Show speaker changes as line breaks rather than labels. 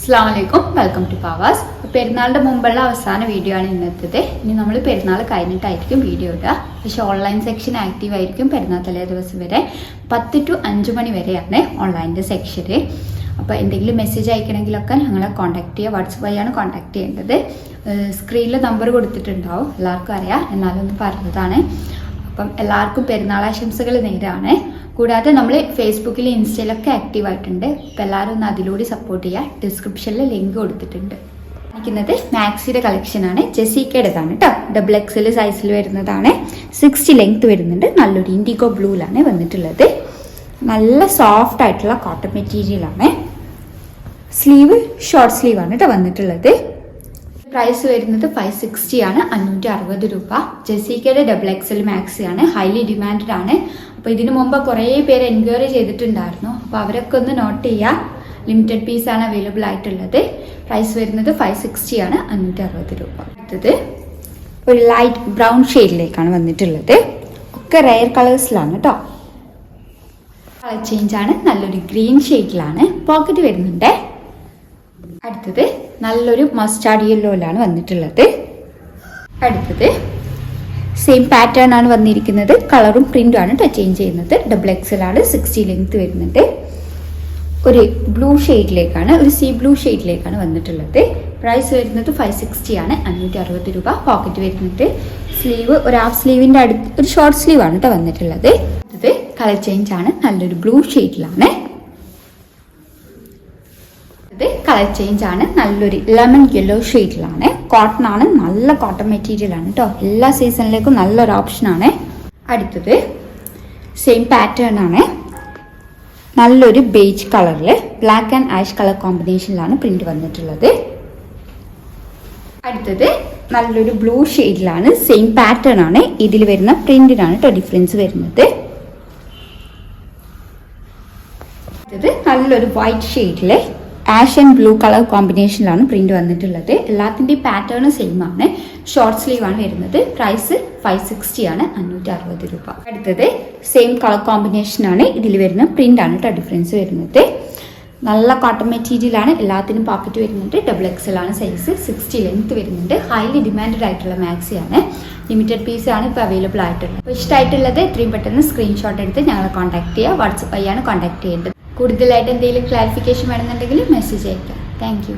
അസ്സലാമലൈക്കും, welcome to പാവാസ്. പെരുന്നാളിൻ്റെ മുമ്പുള്ള അവസാന വീഡിയോ ആണ് ഇന്നത്തേത്. ഇനി നമ്മൾ പെരുന്നാൾ കഴിഞ്ഞിട്ടായിരിക്കും വീഡിയോ ഇടുക. പക്ഷേ ഓൺലൈൻ സെക്ഷൻ ആക്റ്റീവ് ആയിരിക്കും പെരുന്നാൾ തലേ ദിവസം വരെ. 10 to 5 മണി വരെയാണ് ഓൺലൈനിൻ്റെ സെക്ഷന്. അപ്പോൾ എന്തെങ്കിലും മെസ്സേജ് അയക്കണമെങ്കിലൊക്കെ ഞങ്ങളെ കോൺടാക്ട് ചെയ്യുക. വാട്സപ്പ് വഴിയാണ് കോൺടാക്ട് ചെയ്യേണ്ടത്. സ്ക്രീനിൽ നമ്പർ കൊടുത്തിട്ടുണ്ടാവും, എല്ലാവർക്കും അറിയാം, എന്നാലൊന്ന് പറഞ്ഞതാണ്. അപ്പം എല്ലാവർക്കും പെരുന്നാളാശംസകൾ നേരാണ്. കൂടാതെ നമ്മൾ ഫേസ്ബുക്കിൽ ഇൻസ്റ്റയിലൊക്കെ ആക്റ്റീവ് ആയിട്ടുണ്ട്. അപ്പോൾ എല്ലാവരും ഒന്ന് അതിലൂടെ സപ്പോർട്ട് ചെയ്യുക. ഡിസ്ക്രിപ്ഷനിൽ ലിങ്ക് കൊടുത്തിട്ടുണ്ട്. കാണിക്കുന്നത് മാക്സിയുടെ കളക്ഷനാണ്. ജെസിക്കയുടേതാണ് കേട്ടോ. XXL സൈസിൽ വരുന്നതാണ്. 60 ലെങ്ത് വരുന്നുണ്ട്. നല്ലൊരു ഇൻഡിഗോ ബ്ലൂവിലാണ് വന്നിട്ടുള്ളത്. നല്ല സോഫ്റ്റ് ആയിട്ടുള്ള കോട്ടൺ മെറ്റീരിയലാണ്. സ്ലീവ് ഷോർട്ട് സ്ലീവാണ് കേട്ടോ വന്നിട്ടുള്ളത്. പ്രൈസ് വരുന്നത് 560 ആണ്, 560 രൂപ. ജെസിക്കയുടെ XXL മാക്സി ആണ്. ഹൈലി ഡിമാൻഡഡ് ആണ്. അപ്പോൾ ഇതിനു മുമ്പ് കുറേ പേര് എൻക്വയറി ചെയ്തിട്ടുണ്ടായിരുന്നു. അപ്പോൾ അവരൊക്കെ ഒന്ന് നോട്ട് ചെയ്യുക. ലിമിറ്റഡ് പീസാണ് അവൈലബിൾ ആയിട്ടുള്ളത്. പ്രൈസ് വരുന്നത് 560 ആണ്, 560 രൂപ. അടുത്തത് ഒരു ലൈറ്റ് ബ്രൗൺ ഷെയ്ഡിലേക്കാണ് വന്നിട്ടുള്ളത്. ഒക്കെ റെയർ കളേഴ്സിലാണ് കേട്ടോ. കളർ ചേഞ്ച് ആണ്. നല്ലൊരു ഗ്രീൻ ഷെയ്ഡിലാണ്. പോക്കറ്റ് വരുന്നുണ്ട്. അടുത്തത് നല്ലൊരു മസ്റ്റാർഡ് യെല്ലോയിലാണ് വന്നിട്ടുള്ളത്. അടുത്തത് സെയിം പാറ്റേൺ ആണ് വന്നിരിക്കുന്നത്. കളറും പ്രിന്റും ആണ് ചേഞ്ച് ചെയ്യുന്നത്. XXL ആണ്. 60 ലെങ്ത് വരുന്നുണ്ട്. ഒരു ബ്ലൂ ഷെയ്ഡിലേക്കാണ്, ഒരു സീ ബ്ലൂ ഷെയ്ഡിലേക്കാണ് വന്നിട്ടുള്ളത്. പ്രൈസ് വരുന്നത് 560 ആണ്, 560 രൂപ. പോക്കറ്റ് വരുന്നുണ്ട്. സ്ലീവ് ഒരു ഹാഫ് സ്ലീവിൻ്റെ അടുത്ത് ഒരു ഷോർട്ട് സ്ലീവ് ആണ് കേട്ടോ വന്നിട്ടുള്ളത്. ഇത് കളർ ചേഞ്ച് ആണ്. നല്ലൊരു ബ്ലൂ ഷെയ്ഡിലാണ്. കളർ ചേഞ്ച് ആണ്. നല്ലൊരു ലെമൺ യെല്ലോ ഷെയ്ഡിലാണ്. കോട്ടൺ ആണ്. നല്ല കോട്ടൺ മെറ്റീരിയൽ ആണ് കേട്ടോ. എല്ലാ സീസണിലേക്കും നല്ലൊരു ഓപ്ഷനാണ്. അടുത്തത് സെയിം പാറ്റേൺ ആണ്. നല്ലൊരു ബേജ് കളറിൽ ബ്ലാക്ക് ആൻഡ് ആഷ് കളർ കോമ്പിനേഷനിലാണ് പ്രിന്റ് വന്നിട്ടുള്ളത്. അടുത്തത് നല്ലൊരു ബ്ലൂ ഷെയ്ഡിലാണ്. സെയിം പാറ്റേൺ ആണ്. ഇതിൽ വരുന്ന പ്രിന്റിനാണ് കേട്ടോ ഡിഫറൻസ് വരുന്നത്. അടുത്തത് നല്ലൊരു വൈറ്റ് ഷെയ്ഡിലെ ആഷ് ആൻഡ് ബ്ലൂ കളർ കോമ്പിനേഷനിലാണ് പ്രിന്റ് വന്നിട്ടുള്ളത്. എല്ലാത്തിൻ്റെയും പാറ്റേൺ സെയിം ആണ്. ഷോർട്ട് സ്ലീവ് ആണ് വരുന്നത്. പ്രൈസ് 560 ആണ്, 560 രൂപ. അടുത്തത് സെയിം കളർ കോമ്പിനേഷൻ ആണ്. ഇതിൽ വരുന്ന പ്രിന്റ് ആണ് കേട്ടോ ഡിഫറൻസ് വരുന്നത്. നല്ല കോട്ടൺ മെറ്റീരിയൽ ആണ്. എല്ലാത്തിനും പോക്കറ്റ് വരുന്നുണ്ട്. XXL ആണ് സൈസ്. 60 ലെങ്ത് വരുന്നുണ്ട്. ഹൈലി ഡിമാൻഡഡ് ആയിട്ടുള്ള മാക്സി ആണ്. ലിമിറ്റഡ് പീസ് ആണ് ഇപ്പോൾ അവൈലബിൾ ആയിട്ടുള്ളത്. അപ്പോൾ ഇഷ്ടമായിട്ടുള്ളത് എത്രയും പെട്ടെന്ന് സ്ക്രീൻഷോട്ട് എടുത്ത് ഞങ്ങളെ കോൺടാക്ട് ചെയ്യുക. വാട്സപ്പ് വഴിയാണ് കോൺടാക്ട് ചെയ്യേണ്ടത്. കൂടുതലായിട്ട് എന്തെങ്കിലും ക്ലാരിഫിക്കേഷൻ വേണമെന്നുണ്ടെങ്കിൽ മെസ്സേജ് അയക്കാം. Thank you.